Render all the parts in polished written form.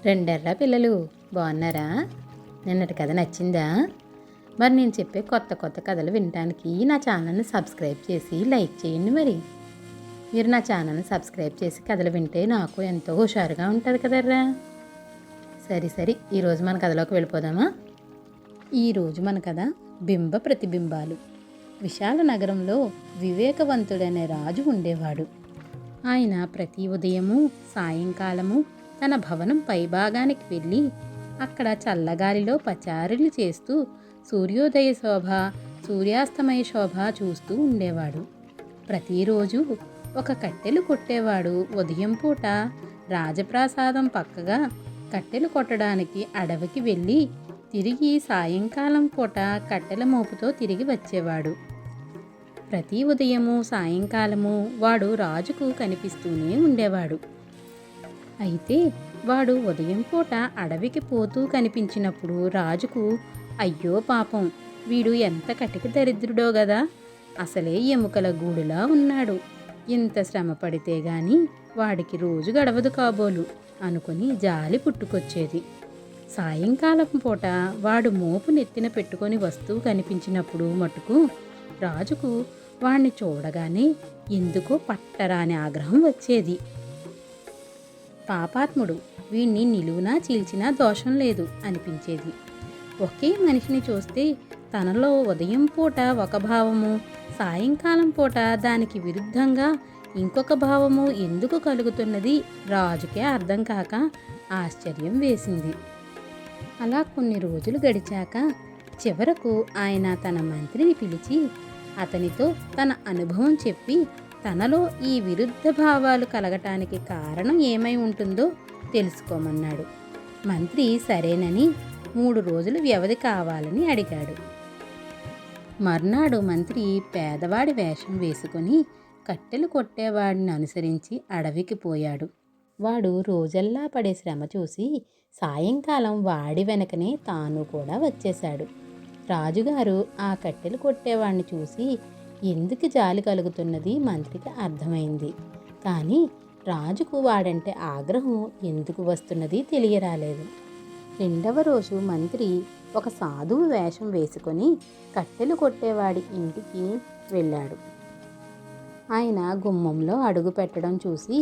రెండెర్ర పిల్లలు బాగున్నారా? నిన్నటి కథ నచ్చిందా? మరి నేను చెప్పే కొత్త కొత్త కథలు వినడానికి నా ఛానల్ని సబ్స్క్రైబ్ చేసి లైక్ చేయండి. మరి మీరు నా ఛానల్ని సబ్స్క్రైబ్ చేసి కథలు వింటే నాకు ఎంతో హుషారుగా ఉంటుంది కదర్రా. సరే ఈరోజు మన కథలోకి వెళ్ళిపోదామా? ఈరోజు మన కథ బింబ ప్రతిబింబాలు. విశాల నగరంలో వివేకవంతుడనే రాజు ఉండేవాడు. ఆయన ప్రతి ఉదయము సాయంకాలము తన భవనం పైభాగానికి వెళ్ళి అక్కడ చల్లగాలిలో పచారులు చేస్తూ సూర్యోదయ శోభ సూర్యాస్తమయ శోభ చూస్తూ ఉండేవాడు. ప్రతిరోజు ఒక కట్టెలు కొట్టేవాడు ఉదయం పూట రాజప్రాసాదం పక్కగా కట్టెలు కొట్టడానికి అడవికి వెళ్ళి తిరిగి సాయంకాలం పూట కట్టెల మోపుతో తిరిగి వచ్చేవాడు. ప్రతి ఉదయము సాయంకాలము వాడు రాజుకు కనిపిస్తూనే ఉండేవాడు. అయితే వాడు ఉదయం పూట అడవికి పోతూ కనిపించినప్పుడు రాజుకు అయ్యో పాపం, వీడు ఎంత కటిక దరిద్రుడో గదా, అసలే ఎముకల గూడులా ఉన్నాడు, ఇంత శ్రమ పడితే గాని వాడికి రోజు గడవదు కాబోలు అనుకుని జాలి పుట్టుకొచ్చేది. సాయంకాలం పూట వాడు మోపు నెత్తిన పెట్టుకొని వస్తూ కనిపించినప్పుడు మటుకు రాజుకు వాణ్ణి చూడగానే ఎందుకో పట్టరాని ఆగ్రహం వచ్చేది. పాపాత్ముడు, వీణ్ణి నిలువునా చీల్చినా దోషం లేదు అనిపించేది. ఒకే మనిషిని చూస్తే తనలో ఉదయం పూట ఒక భావము, సాయంకాలం పూట దానికి విరుద్ధంగా ఇంకొక భావము ఎందుకు కలుగుతున్నది రాజుకే అర్థం కాక ఆశ్చర్యం వేసింది. అలా కొన్ని రోజులు గడిచాక చివరకు ఆయన తన మంత్రిని పిలిచి అతనితో తన అనుభవం చెప్పి తనలో ఈ విరుద్ధ భావాలు కలగటానికి కారణం ఏమై ఉంటుందో తెలుసుకోమన్నాడు. మంత్రి సరేనని 3 రోజులు వ్యవధి కావాలని అడిగాడు. మర్నాడు మంత్రి పేదవాడి వేషం వేసుకొని కట్టెలు కొట్టేవాడిని అనుసరించి అడవికి పోయాడు. వాడు రోజల్లా పడే శ్రమ చూసి సాయంకాలం వాడి వెనకనే తాను కూడా వచ్చేశాడు. రాజుగారు ఆ కట్టెలు కొట్టేవాడిని చూసి ఎందుకు జాలి కలుగుతున్నది మంత్రికి అర్థమైంది. కానీ రాజుకు వాడంటే ఆగ్రహం ఎందుకు వస్తున్నది తెలియరాలేదు. 2వ రోజు మంత్రి ఒక సాధువు వేషం వేసుకొని కట్టెలు కొట్టేవాడి ఇంటికి వెళ్ళాడు. ఆయన గుమ్మంలో అడుగు పెట్టడం చూసి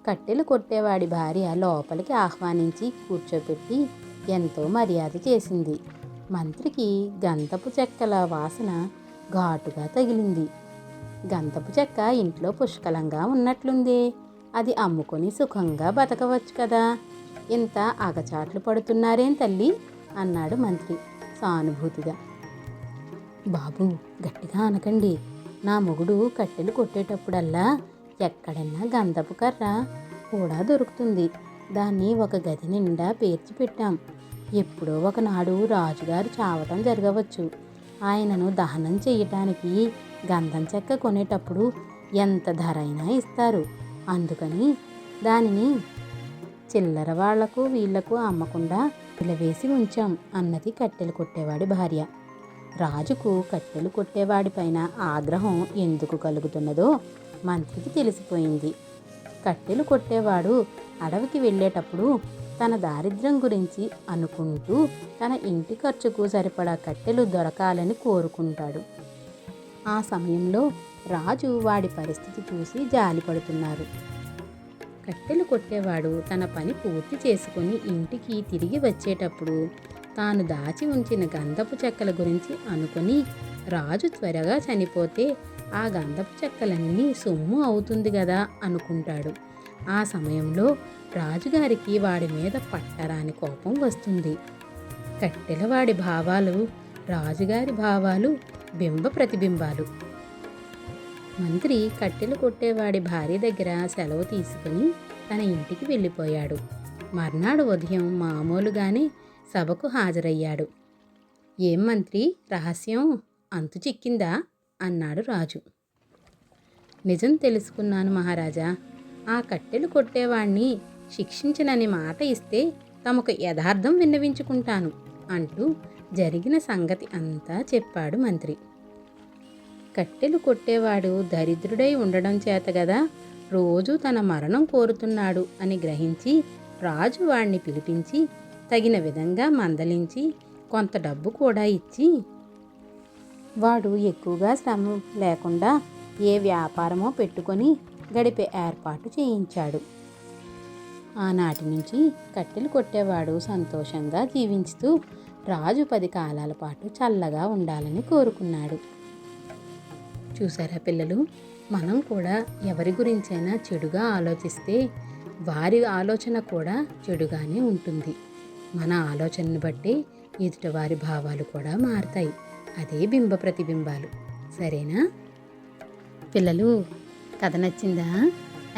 కట్టెలు కొట్టేవాడి భార్య లోపలికి ఆహ్వానించి కూర్చోపెట్టి ఎంతో మర్యాద చేసింది. మంత్రికి గంధపు చెక్కల వాసన ఘాటుగా తగిలింది. గంధపు చెక్క ఇంట్లో పుష్కలంగా ఉన్నట్లుందే, అది అమ్ముకొని సుఖంగా బతకవచ్చు కదా, ఇంత అగచాట్లు పడుతున్నారేం తల్లి అన్నాడు మంత్రి సానుభూతిగా. బాబు, గట్టిగా అనకండి, నా మొగుడు కట్టెలు కొట్టేటప్పుడల్లా ఎక్కడన్నా గంధపు కర్ర కూడా దొరుకుతుంది, దాన్ని ఒక గది నిండా పేర్చి పెట్టాం. ఎప్పుడో ఒకనాడు రాజుగారు చావటం జరగవచ్చు, ఆయనను దహనం చేయటానికి గంధం చెక్క కొనేటప్పుడు ఎంత ధర అయినా ఇస్తారు, అందుకని దానిని చిల్లర వాళ్లకు వీళ్లకు అమ్మకుండా నిలవేసి ఉంచాం అన్నది కట్టెలు కొట్టేవాడి భార్య. రాజుకు కట్టెలు కొట్టేవాడి పైన ఆగ్రహం ఎందుకు కలుగుతున్నదో మంత్రికి తెలిసిపోయింది. కట్టెలు కొట్టేవాడు అడవికి వెళ్ళేటప్పుడు తన దారిద్ర్యం గురించి అనుకుంటూ తన ఇంటి ఖర్చుకు సరిపడా కట్టెలు దొరకాలని కోరుకుంటాడు. ఆ సమయంలో రాజు వాడి పరిస్థితి చూసి జాలిపడుతున్నారు. కట్టెలు కొట్టేవాడు తన పని పూర్తి చేసుకుని ఇంటికి తిరిగి వచ్చేటప్పుడు తాను దాచి ఉంచిన గంధపు చెక్కల గురించి అనుకుని రాజు త్వరగా చనిపోతే ఆ గంధపు చెక్కలన్నీ సొమ్ము అవుతుంది కదా అనుకుంటాడు. ఆ సమయంలో రాజుగారికి వాడి మీద పట్టరాని కోపం వస్తుంది. కట్టెలవాడి భావాలు రాజుగారి భావాలు బింబ ప్రతిబింబాలు. మంత్రి కట్టెలు కొట్టేవాడి భార్య దగ్గర సెలవు తీసుకుని తన ఇంటికి వెళ్ళిపోయాడు. మర్నాడు ఉదయం మామూలుగానే సభకు హాజరయ్యాడు. ఏం మంత్రి, రహస్యం అంతు చిక్కిందా అన్నాడు రాజు. నిజం తెలుసుకున్నాను మహారాజా, ఆ కట్టెలు కొట్టేవాణ్ణి శిక్షించనని మాట ఇస్తే తమకు యథార్థం విన్నవించుకుంటాను అంటూ జరిగిన సంగతి అంతా చెప్పాడు మంత్రి. కట్టెలు కొట్టేవాడు దరిద్రుడై ఉండడం చేత గదా రోజు తన మరణం కోరుతున్నాడు అని గ్రహించి రాజు వాణ్ణి పిలిపించి తగిన విధంగా మందలించి కొంత డబ్బు కూడా ఇచ్చి వాడు ఎక్కువగా శ్రమ లేకుండా ఏ వ్యాపారమో పెట్టుకొని గడిపే ఏర్పాటు చేయించాడు. ఆనాటి నుంచి కట్టెలు కొట్టేవాడు సంతోషంగా జీవించుతూ రాజు 10 కాలాల పాటు చల్లగా ఉండాలని కోరుకున్నాడు. చూసారా పిల్లలు, మనం కూడా ఎవరి గురించైనా చెడుగా ఆలోచిస్తే వారి ఆలోచన కూడా చెడుగానే ఉంటుంది. మన ఆలోచనను బట్టి ఎదుటివారి భావాలు కూడా మారుతాయి. అదే బింబ ప్రతిబింబాలు. సరేనా పిల్లలు? కథ నచ్చిందా?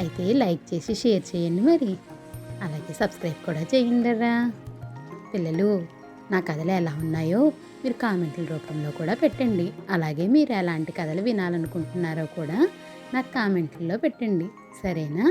అయితే లైక్ చేసి షేర్ చేయండి మరి. అలాగే సబ్స్క్రైబ్ కూడా చేయండిరా. పిల్లలు, నా కథలు ఎలా ఉన్నాయో మీరు కామెంట్ల రూపంలో కూడా పెట్టండి. అలాగే మీరు ఎలాంటి కథలు వినాలనుకుంటున్నారో కూడా నాకు కామెంట్లలో పెట్టండి. సరేనా?